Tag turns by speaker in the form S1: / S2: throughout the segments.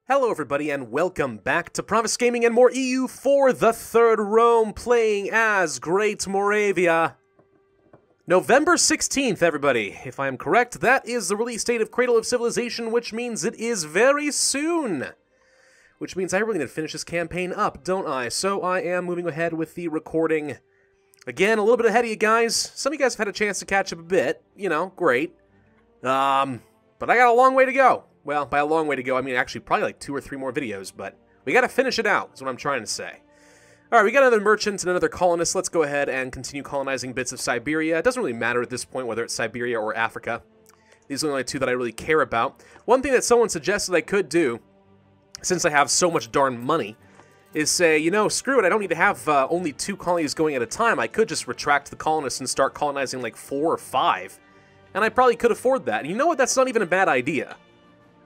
S1: Hello everybody and welcome back to Pravus Gaming and more EU for the Third Rome, playing as Great Moravia. November 16th, everybody. If I am correct, that is the release date of Cradle of Civilization, which means it is very soon. Which means I really need to finish this campaign up, don't I? So I am moving ahead with the recording. Again, a little bit ahead of you guys. Some of you guys have had a chance to catch up a bit. You know, great. But I got a long way to go. Well, by a long way to go, I mean actually probably like 2 or 3 more videos, but we gotta finish it out, is what I'm trying to say. Alright, we got another merchant and another colonist. Let's go ahead and continue colonizing bits of Siberia. It doesn't really matter at this point whether it's Siberia or Africa. These are the only two that I really care about. One thing that someone suggested I could do, since I have so much darn money, is say, you know, screw it, I don't need to have only 2 colonies going at a time. I could just retract the colonists and start colonizing like 4 or 5. And I probably could afford that. And you know what? That's not even a bad idea.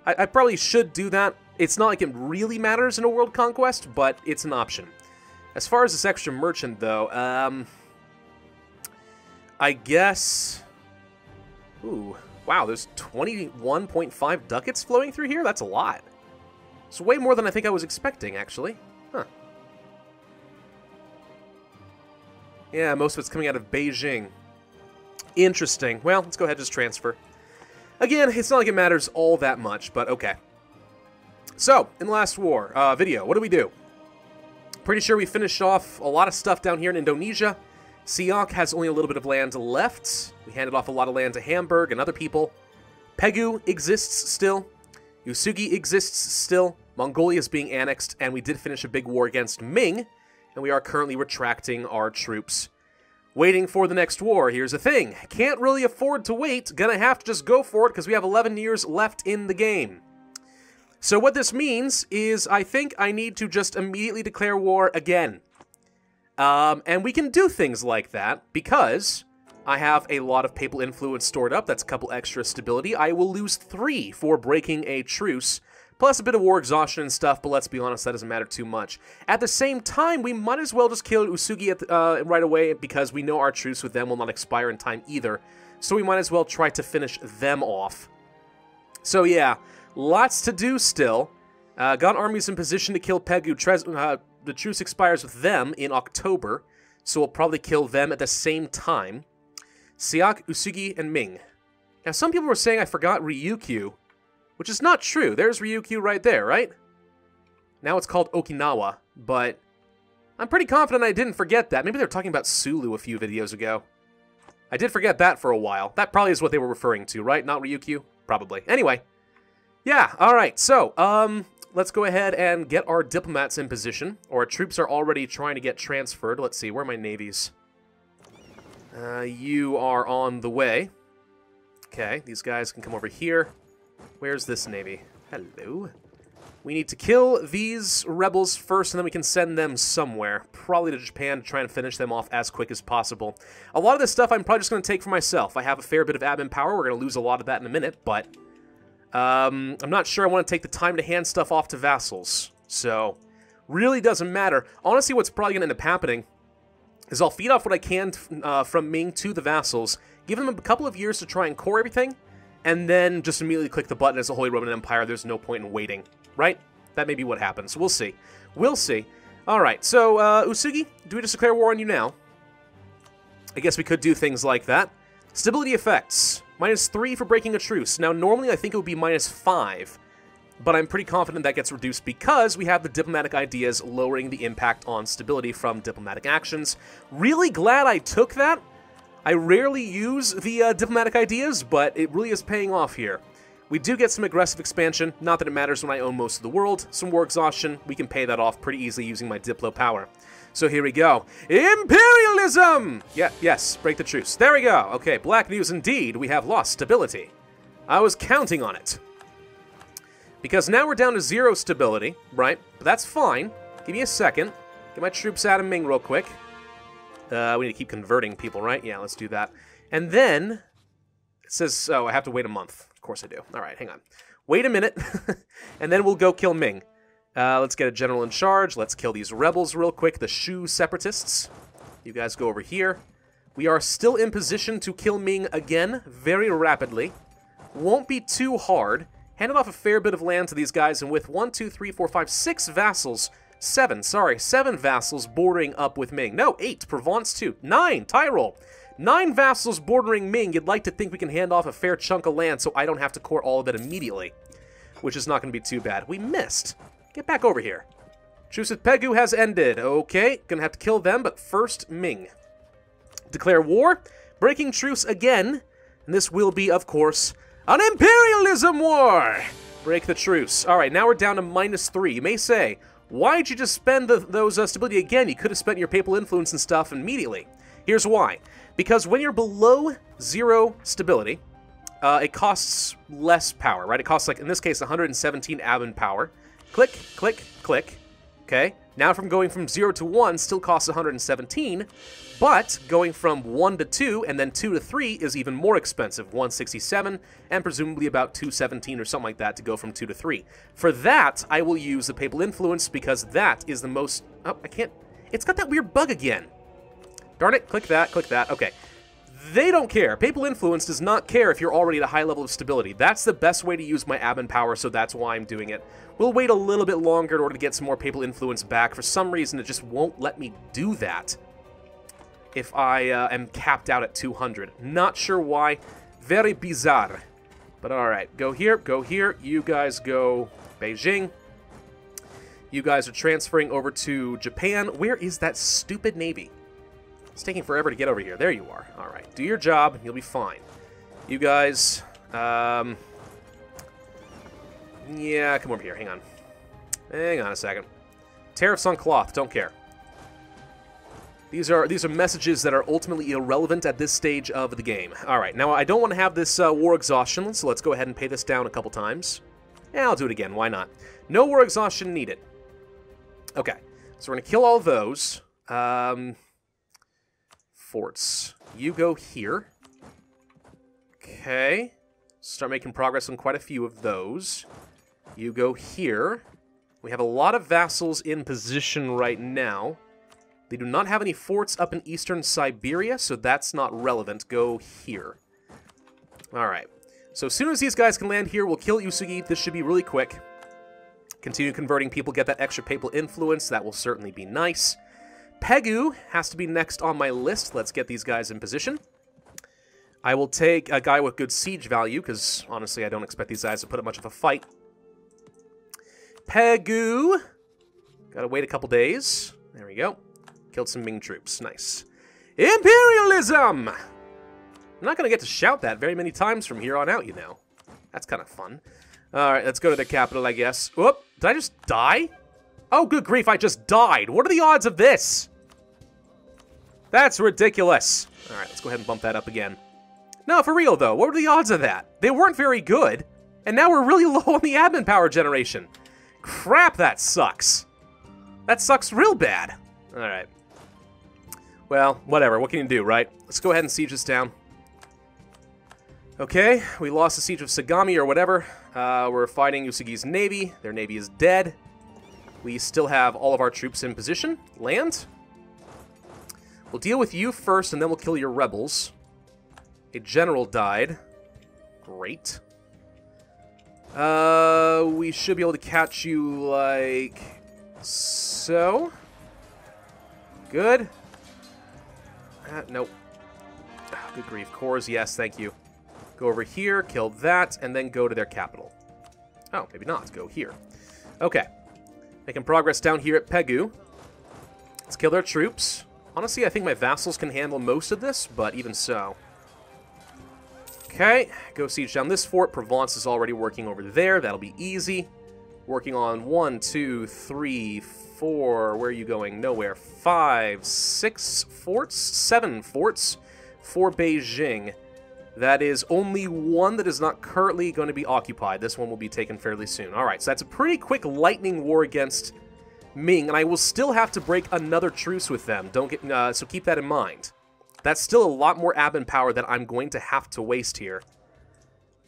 S1: I probably should do that. It's not like it really matters in a world conquest, but it's an option. As far as this extra merchant, though, I guess... Ooh, wow, there's 21.5 ducats flowing through here? That's a lot. It's way more than I think I was expecting, actually. Huh. Yeah, most of it's coming out of Beijing. Interesting. Well, let's go ahead and just transfer. Again, it's not like it matters all that much, but okay. So, in the last war, video, what do we do? Pretty sure we finished off a lot of stuff down here in Indonesia. Siak has only a little bit of land left. We handed off a lot of land to Hamburg and other people. Pegu exists still. Usugi exists still. Mongolia is being annexed, and we did finish a big war against Ming, and we are currently retracting our troops. Waiting for the next war. Here's the thing. Can't really afford to wait. Gonna have to just go for it because we have 11 years left in the game. So what this means is I think I need to just immediately declare war again. And we can do things like that because I have a lot of papal influence stored up. That's a couple extra stability. I will lose 3 for breaking a truce. Plus a bit of war exhaustion and stuff, but let's be honest, that doesn't matter too much. At the same time, we might as well just kill Usugi right away because we know our truce with them will not expire in time either. So we might as well try to finish them off. So yeah, lots to do still. Got armies in position to kill Pegu. The truce expires with them in October, so we'll probably kill them at the same time. Siak, Usugi, and Ming. Now some people were saying I forgot Ryukyu. Which is not true. There's Ryukyu right there, right? Now it's called Okinawa, but I'm pretty confident I didn't forget that. Maybe they were talking about Sulu a few videos ago. I did forget that for a while. That probably is what they were referring to, right? Not Ryukyu? Probably. Anyway. Yeah, alright. So, let's go ahead and get our diplomats in position. Our troops are already trying to get transferred. Let's see, where are my navies? You are on the way. Okay, these guys can come over here. Where's this navy? Hello. We need to kill these rebels first, and then we can send them somewhere. Probably to Japan to try and finish them off as quick as possible. A lot of this stuff I'm probably just going to take for myself. I have a fair bit of admin power. We're going to lose a lot of that in a minute, but I'm not sure I want to take the time to hand stuff off to vassals. So, really doesn't matter. Honestly, what's probably going to end up happening is I'll feed off what I can from Ming to the vassals, give them a couple of years to try and core everything, and then just immediately click the button as the Holy Roman Empire. There's no point in waiting, right? That may be what happens. We'll see. We'll see. Alright, so, Usugi, do we just declare war on you now? I guess we could do things like that. Stability effects. -3 for breaking a truce. Now, normally I think it would be -5, but I'm pretty confident that gets reduced because we have the diplomatic ideas lowering the impact on stability from diplomatic actions. Really glad I took that. I rarely use the diplomatic ideas, but it really is paying off here. We do get some aggressive expansion, not that it matters when I own most of the world. Some war exhaustion, we can pay that off pretty easily using my Diplo power. So here we go. Imperialism! Yeah, yes, break the truce. There we go. Okay, black news indeed. We have lost stability. I was counting on it. Because now we're down to 0 stability, right? But that's fine. Give me a second. Get my troops out of Ming real quick. We need to keep converting people, right? Yeah, let's do that. And then, it says, oh, I have to wait a month. Of course I do. All right, hang on. Wait a minute, and then we'll go kill Ming. Let's get a general in charge. Let's kill these rebels real quick, the Shu separatists. You guys go over here. We are still in position to kill Ming again very rapidly. Won't be too hard. handed off a fair bit of land to these guys, and with 1, 2, 3, 4, 5, 6 vassals, 7 vassals bordering up with Ming. No, 8, Provence 2, 9, Tyrol. 9 vassals bordering Ming. You'd like to think we can hand off a fair chunk of land so I don't have to core all of it immediately, which is not going to be too bad. We missed. Get back over here. Truce with Pegu has ended. Okay, gonna have to kill them, but first Ming. Declare war, breaking truce again, and this will be, of course, an imperialism war! Break the truce. Alright, now we're down to -3. You may say, why'd you just spend those stability again? You could have spent your papal influence and stuff immediately. Here's why. Because when you're below 0 stability, it costs less power, right? It costs, like, in this case, 117 admin power. Click, click, click. Okay, now from going from 0 to 1 still costs 117, but going from 1 to 2 and then 2 to 3 is even more expensive, 167, and presumably about 217 or something like that to go from 2 to 3. For that, I will use the Papal Influence because that is the most... Oh, I can't... It's got that weird bug again. Darn it, click that, okay. They don't care. Papal Influence does not care if you're already at a high level of stability. That's the best way to use my admin power, so that's why I'm doing it. We'll wait a little bit longer in order to get some more Papal Influence back. For some reason, it just won't let me do that if I am capped out at 200. Not sure why. Very bizarre. But alright, go here, you guys go Beijing. You guys are transferring over to Japan. Where is that stupid navy? It's taking forever to get over here. There you are. Alright, do your job, and you'll be fine. You guys, yeah, come over here. Hang on. Hang on a second. Tariffs on cloth. Don't care. These are messages that are ultimately irrelevant at this stage of the game. Alright, now I don't want to have this war exhaustion, so let's go ahead and pay this down a couple times. Yeah, I'll do it again. Why not? No war exhaustion needed. Okay, so we're going to kill all those. Forts. You go here. Okay. Start making progress on quite a few of those. You go here. We have a lot of vassals in position right now. They do not have any forts up in eastern Siberia, so that's not relevant. Go here. Alright. So as soon as these guys can land here, we'll kill Usugi. This should be really quick. Continue converting people, get that extra papal influence. That will certainly be nice. Pegu has to be next on my list. Let's get these guys in position. I will take a guy with good siege value, because honestly I don't expect these guys to put up much of a fight. Pegu! Gotta wait a couple days. There we go. Killed some Ming troops. Nice. Imperialism! I'm not gonna get to shout that very many times from here on out, you know. That's kind of fun. Alright, let's go to the capital, I guess. Whoop! Did I just die? Oh, good grief, I just died. What are the odds of this? That's ridiculous. Alright, let's go ahead and bump that up again. No, for real, though, what were the odds of that? They weren't very good, and now we're really low on the admin power generation. Crap, that sucks. That sucks real bad. Alright. Well, whatever, what can you do, right? Let's go ahead and siege this down. Okay, we lost the siege of Sagami or whatever. We're fighting Usugi's navy. Their navy is dead. We still have all of our troops in position. Land. We'll deal with you first, and then we'll kill your rebels. A general died. Great. We should be able to catch you like so. Good. Nope. Oh, good grief. Cores, yes, thank you. Go over here, kill that, and then go to their capital. Oh, maybe not. Go here. Okay. Making progress down here at Pegu. Let's kill their troops. Honestly, I think my vassals can handle most of this, but even so. Okay, go siege down this fort. Provence is already working over there. That'll be easy. Working on 1, 2, 3, 4. Where are you going? Nowhere. 5, 6 forts? 7 forts for Beijing. That is only one that is not currently going to be occupied. This one will be taken fairly soon. Alright, so that's a pretty quick lightning war against Ming, and I will still have to break another truce with them. So keep that in mind. That's still a lot more admin power that I'm going to have to waste here.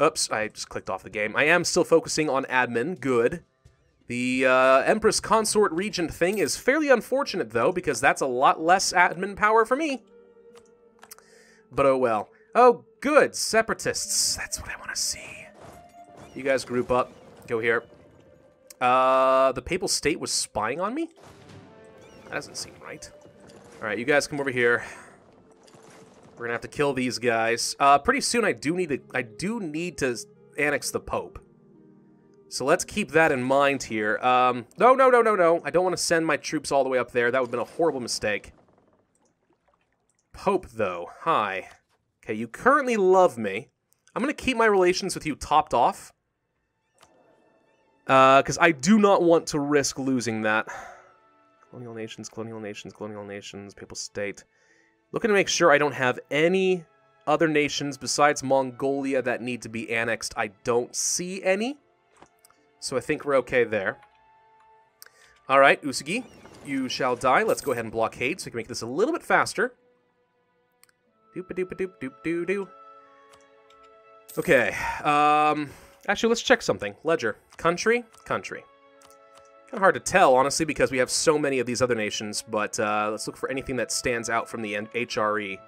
S1: Oops, I just clicked off the game. I am still focusing on admin. Good. The Empress Consort Regent thing is fairly unfortunate, though, because that's a lot less admin power for me. But oh well. Oh, good. Separatists. That's what I want to see. You guys group up. Go here. The Papal State was spying on me? That doesn't seem right. Alright, you guys come over here. We're gonna have to kill these guys. Pretty soon I do need to annex the Pope. So let's keep that in mind here. No. I don't want to send my troops all the way up there. That would have been a horrible mistake. Pope, though. Hi. Okay, you currently love me. I'm going to keep my relations with you topped off. Because I do not want to risk losing that. Colonial nations, colonial nations, colonial nations, Papal State. Looking to make sure I don't have any other nations besides Mongolia that need to be annexed. I don't see any. So I think we're okay there. Alright, Usagi, you shall die. Let's go ahead and blockade so we can make this a little bit faster. Doop-a-doop-a-doop-doop-doo-doo. Okay, actually, let's check something. Ledger. Country? Country. Kind of hard to tell, honestly, because we have so many of these other nations, but let's look for anything that stands out from the HRE.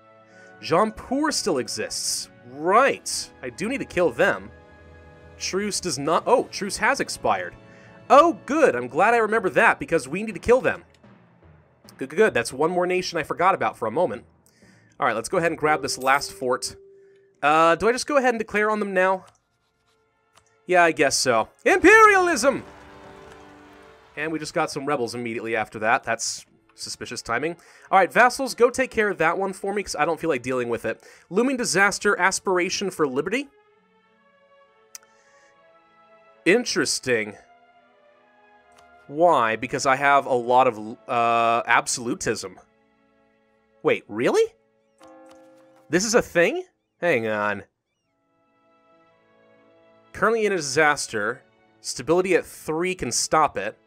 S1: Jampur still exists. Right. I do need to kill them. Truce does not... Oh, truce has expired. Oh, good. I'm glad I remember that, because we need to kill them. Good, good, good. That's one more nation I forgot about for a moment. Alright, let's go ahead and grab this last fort. Do I just go ahead and declare on them now? Yeah, I guess so. Imperialism! And we just got some rebels immediately after that. That's suspicious timing. Alright, vassals, go take care of that one for me, because I don't feel like dealing with it. Looming disaster, aspiration for liberty? Interesting. Why? Because I have a lot of absolutism. Wait, really? This is a thing? Hang on. Currently in a disaster. Stability at 3 can stop it.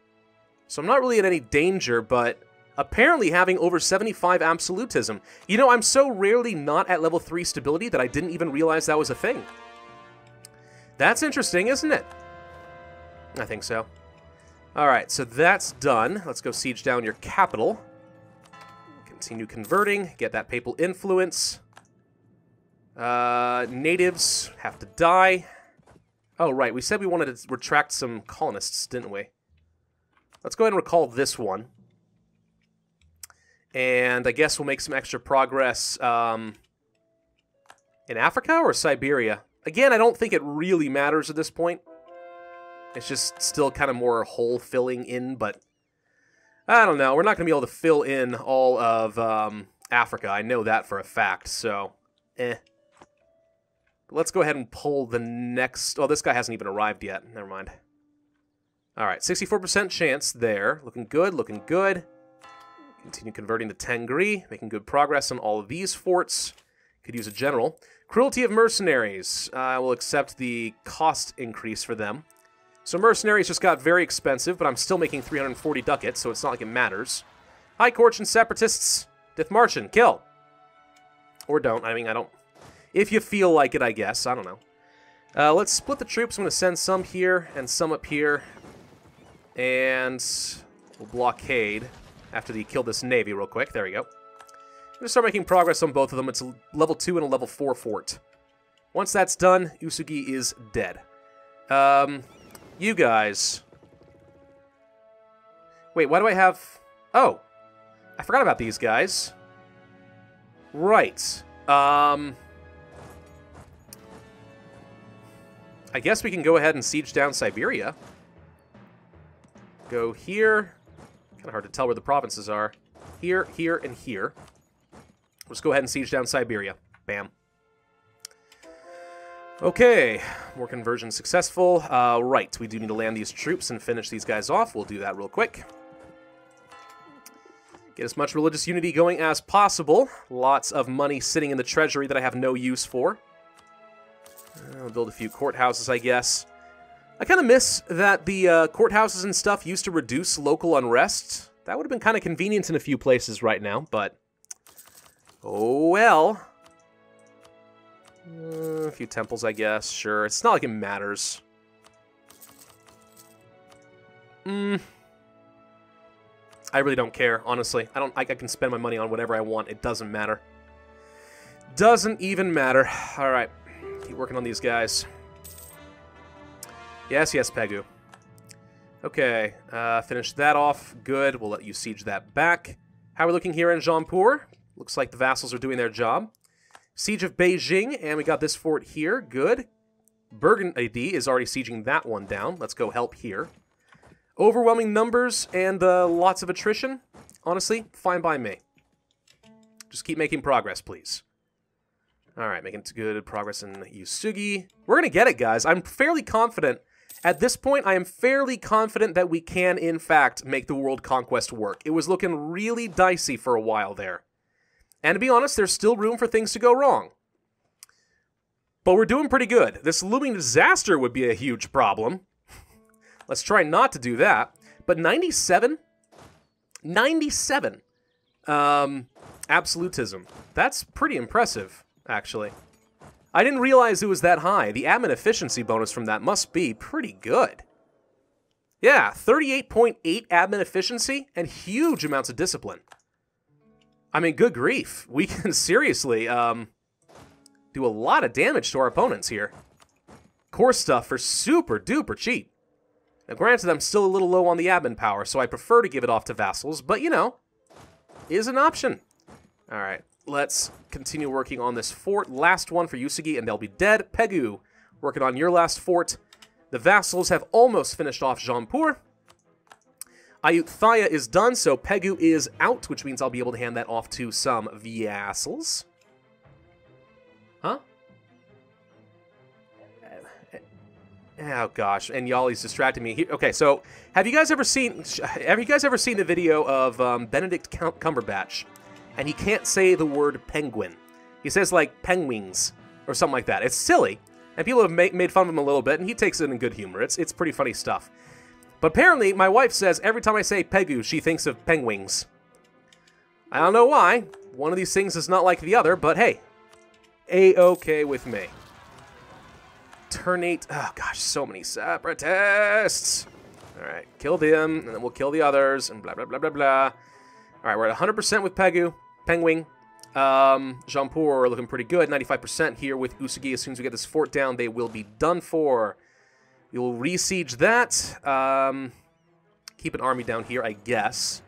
S1: So I'm not really in any danger, but apparently having over 75 absolutism. You know, I'm so rarely not at level 3 stability that I didn't even realize that was a thing. That's interesting, isn't it? I think so. Alright, so that's done. Let's go siege down your capital. Continue converting, get that papal influence. Natives have to die. Oh, right, we said we wanted to retract some colonists, didn't we? Let's go ahead and recall this one. And I guess we'll make some extra progress in Africa or Siberia. Again, I don't think it really matters at this point. It's just still kind of more hole filling in, but I don't know. We're not going to be able to fill in all of Africa. I know that for a fact, so But let's go ahead and pull the next... Oh, this guy hasn't even arrived yet. Never mind. All right, 64% chance there. Looking good, looking good. Continue converting to Tengri, making good progress on all of these forts. Could use a general. Cruelty of mercenaries. I will accept the cost increase for them. So mercenaries just got very expensive, but I'm still making 340 ducats, so it's not like it matters. High Court and separatists. Dith Marchen, kill. Or don't. I mean, I don't... If you feel like it, I guess. I don't know. Let's split the troops. I'm going to send some here and some up here. And we'll blockade after they kill this navy real quick. There we go. I'm going to start making progress on both of them. It's a level 2 and a level 4 fort. Once that's done, Usugi is dead. You guys. Wait, why do I have... Oh. I forgot about these guys. Right. I guess we can go ahead and siege down Siberia. Go here. Kind of hard to tell where the provinces are. Here, here, and here. Let's go ahead and siege down Siberia. Bam. Okay, more conversion successful. Right, we do need to land these troops and finish these guys off. We'll do that real quick. Get as much religious unity going as possible. Lots of money sitting in the treasury that I have no use for. I'll build a few courthouses, I guess. I kind of miss that the courthouses and stuff used to reduce local unrest. That would have been kind of convenient in a few places right now, but... Oh, well... a few temples, I guess. Sure. It's not like it matters. I really don't care, honestly. I can spend my money on whatever I want. It doesn't matter. Doesn't even matter. Alright. Keep working on these guys. Yes, yes, Pegu. Okay, finish that off. Good, we'll let you siege that back. How are we looking here in Jaunpur? Looks like the vassals are doing their job. Siege of Beijing, and we got this fort here. Good. Burgundy is already sieging that one down. Let's go help here. Overwhelming numbers and lots of attrition. Honestly, fine by me. Just keep making progress, please. Alright, making good progress in Usugi. We're gonna get it, guys. I'm fairly confident. At this point, I am fairly confident that we can, in fact, make the world conquest work. It was looking really dicey for a while there. And to be honest, there's still room for things to go wrong. But we're doing pretty good. This looming disaster would be a huge problem. Let's try not to do that. But 97? 97. Absolutism. That's pretty impressive, actually. I didn't realize it was that high. The admin efficiency bonus from that must be pretty good. Yeah, 38.8 admin efficiency and huge amounts of discipline. I mean, good grief. We can seriously do a lot of damage to our opponents here. Core stuff for super duper cheap. Now, granted, I'm still a little low on the admin power, so I prefer to give it off to vassals, but, you know, is an option. Alright, let's continue working on this fort. Last one for Usugi, and they'll be dead. Pegu, working on your last fort. The vassals have almost finished off Jaunpur. Ayutthaya is done, so Pegu is out, which means I'll be able to hand that off to some vassals. Huh? Oh gosh, and Yali's distracting me. Okay, so have you guys ever seen the video of Benedict Cumberbatch? And he can't say the word penguin. He says like penguins or something like that. It's silly, and people have made fun of him a little bit, and he takes it in good humor. It's pretty funny stuff. But apparently, my wife says every time I say Pegu, she thinks of penguins. I don't know why. One of these things is not like the other, but hey, A-okay with me. Turnate. Oh gosh, so many separatists. All right, kill them, and then we'll kill the others, and blah blah blah blah blah. All right, we're at 100% with Pegu, Penguin. Jaunpur looking pretty good. 95% here with Usugi. As soon as we get this fort down, they will be done for. We will re-siege that. Keep an army down here, I guess.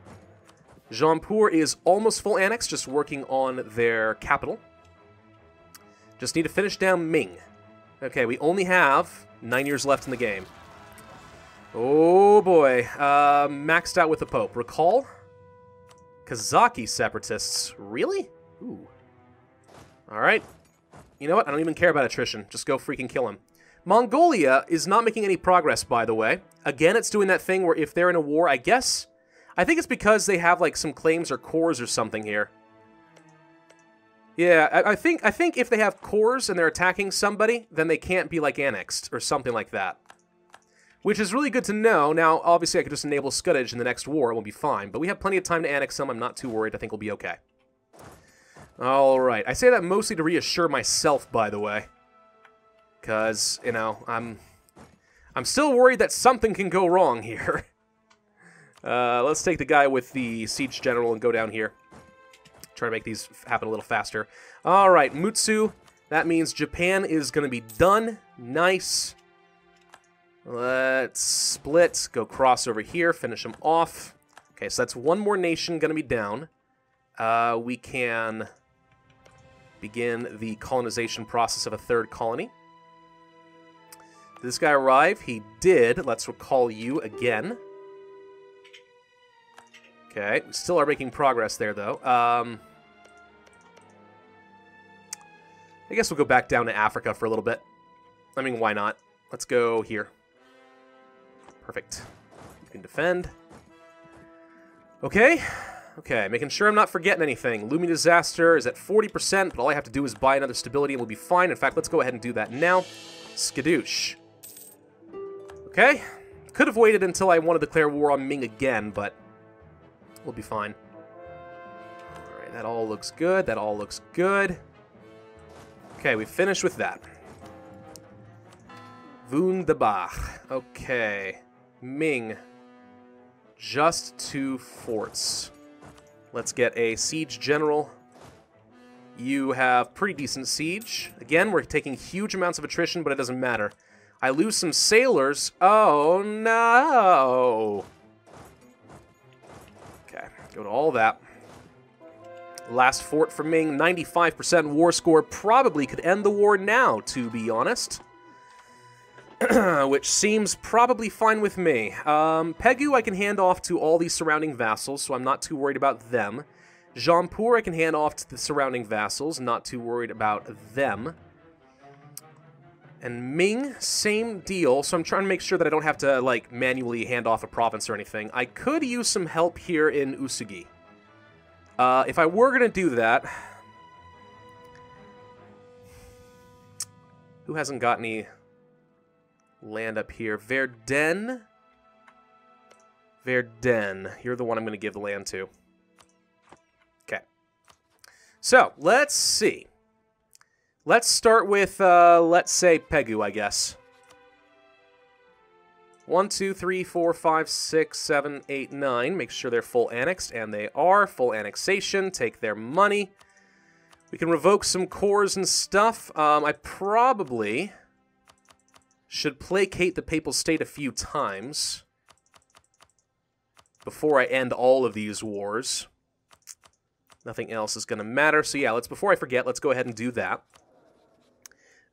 S1: Jaunpur is almost full annex, just working on their capital. Just need to finish down Ming. Okay, we only have 9 years left in the game. Oh boy. Maxed out with the Pope. Recall? Kazaki separatists. Really? Ooh. Alright. You know what? I don't even care about attrition. Just go freaking kill him. Mongolia is not making any progress, by the way. Again, it's doing that thing where if they're in a war, I guess... I think it's because they have, like, some claims or cores or something here. Yeah, I think if they have cores and they're attacking somebody, then they can't be, like, annexed or something like that. Which is really good to know. Now, obviously, I could just enable Scuddage in the next war. It will be fine. But we have plenty of time to annex them. I'm not too worried. I think we'll be okay. Alright. I say that mostly to reassure myself, by the way. Because, you know, I'm still worried that something can go wrong here. Let's take the guy with the Siege General and go down here. Try to make these happen a little faster. Alright, Mutsu. That means Japan is going to be done. Nice. Let's split, go cross over here, finish them off. Okay, so that's one more nation going to be down. We can begin the colonization process of a third colony. Did this guy arrive? He did. Let's recall you again. Okay, we still are making progress there, though. I guess we'll go back down to Africa for a little bit. I mean, why not? Let's go here. Perfect. You can defend. Okay. Okay, making sure I'm not forgetting anything. Looming disaster is at 40%, but all I have to do is buy another stability and we'll be fine. In fact, let's go ahead and do that now. Skadoosh. Okay. Could have waited until I want to declare war on Ming again, but we'll be fine. Alright, that all looks good. That all looks good. Okay, we finished with that. Wunderbar. Okay. Ming. Just 2 forts. Let's get a siege general. You have pretty decent siege. Again, we're taking huge amounts of attrition, but it doesn't matter. I lose some sailors. Oh, no. Okay, go to all that. Last fort for Ming, 95% war score. Probably could end the war now, to be honest. Which seems probably fine with me. Pegu I can hand off to all these surrounding vassals, so I'm not too worried about them. Jaunpur I can hand off to the surrounding vassals, not too worried about them. And Ming, same deal, so I'm trying to make sure that I don't have to, like, manually hand off a province or anything. I could use some help here in Usugi. If I were going to do that... Who hasn't got any land up here? Verden? Verden. You're the one I'm going to give the land to. Okay. So, let's see. Let's start with, let's say, Pegu, I guess. 1, 2, 3, 4, 5, 6, 7, 8, 9. Make sure they're full annexed, and they are. Full annexation. Take their money. We can revoke some cores and stuff. I probably should placate the Papal State a few times before I end all of these wars. Nothing else is going to matter. So yeah, before I forget, let's go ahead and do that.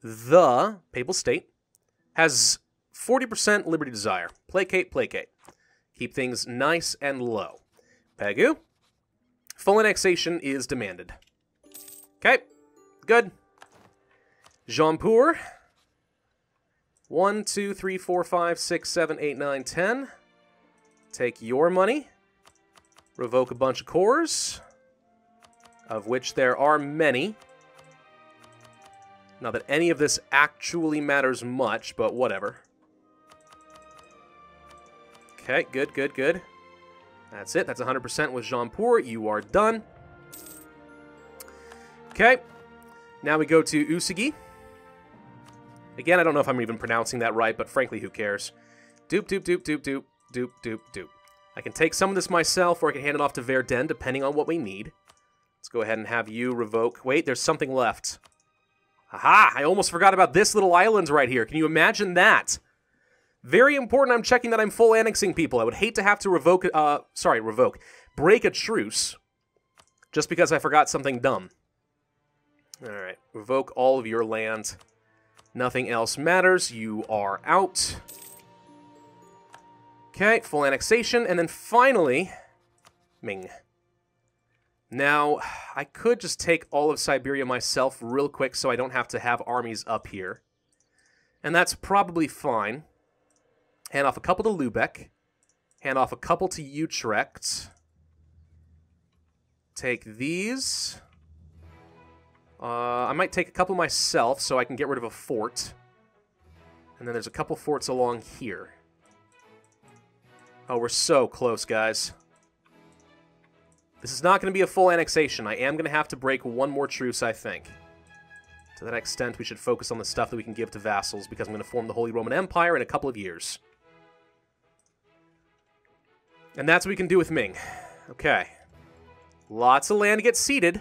S1: The Papal State has 40% liberty desire. Placate, placate. Keep things nice and low. Pegu. Full annexation is demanded. Okay. Good. Jaunpur. 1, 2, 3, 4, 5, 6, 7, 8, 9, 10. Take your money. Revoke a bunch of cores, of which there are many. Not that any of this actually matters much, but whatever. Okay, good, good, good. That's it. That's 100% with Jaunpur. You are done. Okay. Now we go to Usugi. Again, I don't know if I'm even pronouncing that right, but frankly, who cares? Doop, doop, doop, doop, doop, doop, doop, doop. I can take some of this myself, or I can hand it off to Verden, depending on what we need. Let's go ahead and have you revoke. Wait, there's something left. Aha! I almost forgot about this little island right here. Can you imagine that? Very important, I'm checking that I'm full annexing people. I would hate to have to revoke, break a truce, just because I forgot something dumb. Alright, revoke all of your land. Nothing else matters. You are out. Okay, full annexation, and then finally, Ming. Now, I could just take all of Siberia myself real quick so I don't have to have armies up here. And that's probably fine. Hand off a couple to Lubeck. Hand off a couple to Utrecht. Take these. I might take a couple myself so I can get rid of a fort. And then there's a couple forts along here. Oh, we're so close, guys. This is not going to be a full annexation. I am going to have to break one more truce, I think. To that extent, we should focus on the stuff that we can give to vassals, because I'm going to form the Holy Roman Empire in a couple of years. And that's what we can do with Ming. Okay. Lots of land to get ceded.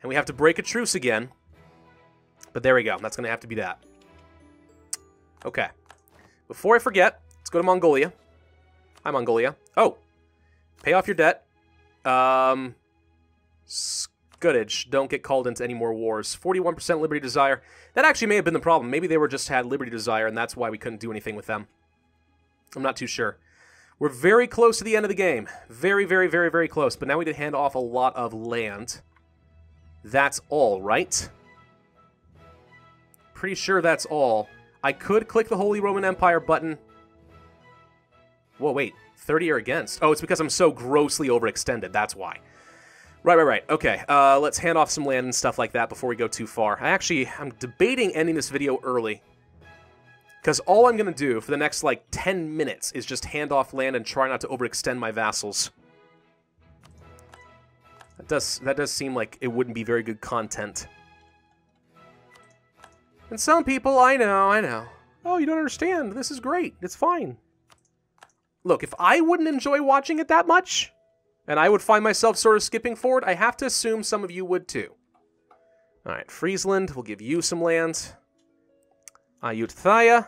S1: And we have to break a truce again. But there we go. That's going to have to be that. Okay. Before I forget, let's go to Mongolia. Hi, Mongolia. Oh. Pay off your debt. Scuddage. Don't get called into any more wars. 41% liberty desire. That actually may have been the problem. Maybe they just had liberty desire, and that's why we couldn't do anything with them. I'm not too sure. We're very close to the end of the game. Very, very, very, very close. But now we did hand off a lot of land. That's all, right? Pretty sure that's all. I could click the Holy Roman Empire button. Whoa, wait. 30 or against? Oh, it's because I'm so grossly overextended. That's why. Right. Okay, let's hand off some land and stuff like that before we go too far. I'm debating ending this video early. Because all I'm going to do for the next, like, 10 minutes is just hand off land and try not to overextend my vassals. That does seem like it wouldn't be very good content. And some people, I know. Oh, you don't understand. This is great. It's fine. Look, if I wouldn't enjoy watching it that much, and I would find myself sort of skipping forward, I have to assume some of you would too. Alright, Friesland, we'll give you some land. Ayutthaya.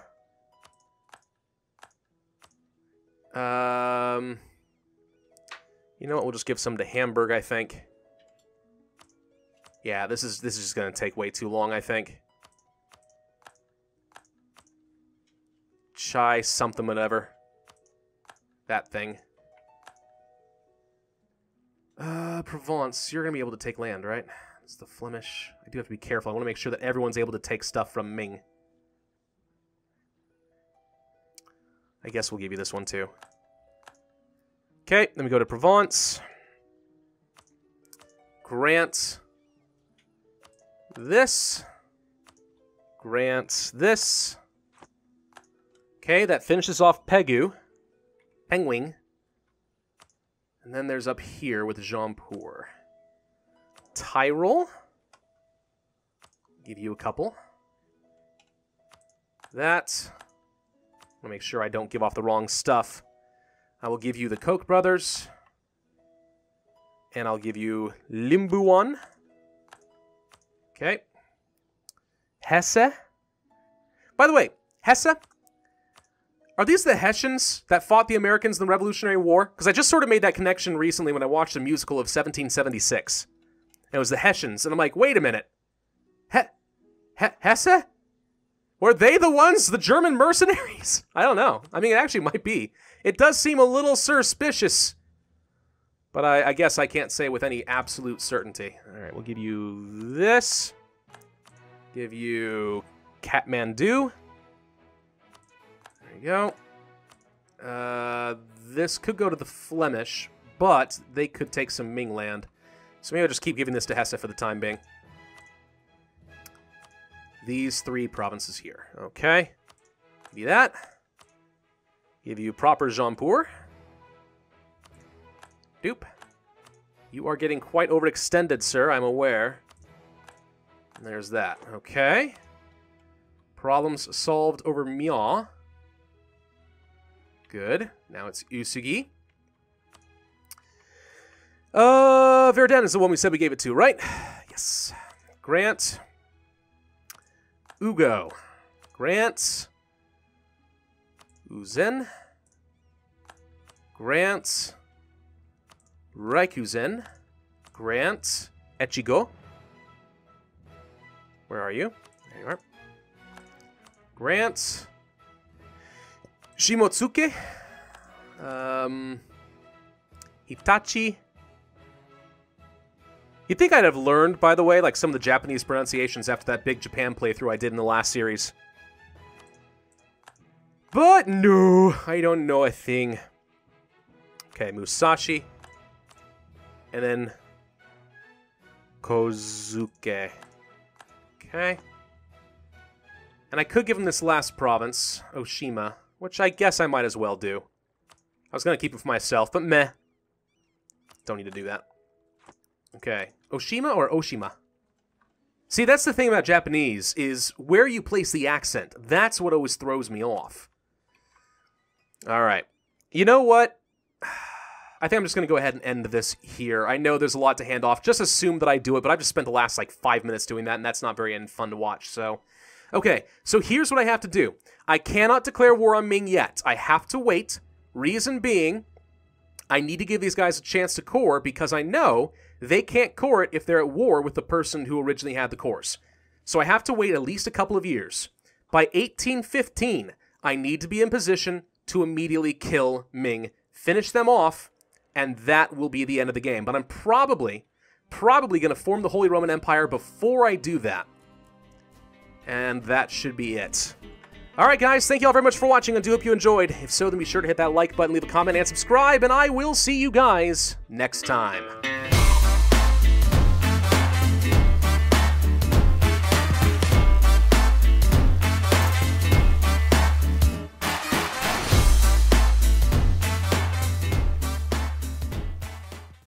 S1: You know what? We'll just give some to Hamburg, I think. Yeah, this is just going to take way too long, I think. Chai something whatever. That thing. Provence, you're going to be able to take land, right? It's the Flemish. I do have to be careful. I want to make sure that everyone's able to take stuff from Ming. I guess we'll give you this one, too. Okay, then we go to Provence. Grant this. Grant this. Okay, that finishes off Pegu. Penguin. And then there's up here with Jaunpur. Tyrol. Give you a couple. That. I want to make sure I don't give off the wrong stuff. I will give you the Koch brothers. And I'll give you Limbuan. Okay. Hesse. By the way, Hesse, are these the Hessians that fought the Americans in the Revolutionary War? Because I just sort of made that connection recently when I watched the musical of 1776. And it was the Hessians. And I'm like, wait a minute. Hesse? Were they the ones, the German mercenaries? I don't know. I mean, it actually might be. It does seem a little suspicious. But I guess I can't say with any absolute certainty. All right, we'll give you this. Give you Kathmandu. There you go. This could go to the Flemish, but they could take some Ming land. So maybe I'll just keep giving this to Hesse for the time being. These three provinces here. Okay. Give you that. Give you proper Jaunpur. Doop. You are getting quite overextended, sir, I'm aware. And there's that. Okay. Problems solved over Mia. Good. Now it's Usugi. Verdun is the one we said we gave it to, right? Yes. Grant. Ugo. Grant. Uzen. Grant. Raikuzen. Grant. Echigo. Where are you? There you are. Grant. Shimotsuke. Hitachi. You'd think I'd have learned, by the way, like some of the Japanese pronunciations after that big Japan playthrough I did in the last series. But no, I don't know a thing. Okay, Musashi. And then Kozuke. Okay. And I could give him this last province, Oshima, which I guess I might as well do. I was going to keep it for myself, but meh. Don't need to do that. Okay. Oshima or Oshima? See, that's the thing about Japanese, is where you place the accent. That's what always throws me off. Alright. You know what? I think I'm just going to go ahead and end this here. I know there's a lot to hand off. Just assume that I do it, but I've just spent the last, like, 5 minutes doing that, and that's not very fun to watch, so... Okay, so here's what I have to do. I cannot declare war on Ming yet. I have to wait. Reason being, I need to give these guys a chance to core, because I know they can't core it if they're at war with the person who originally had the cores. So I have to wait at least a couple of years. By 1815, I need to be in position to immediately kill Ming, finish them off, and that will be the end of the game. But I'm probably going to form the Holy Roman Empire before I do that. And that should be it. Alright guys, thank you all very much for watching. I do hope you enjoyed. If so, then be sure to hit that like button, leave a comment, and subscribe, and I will see you guys next time.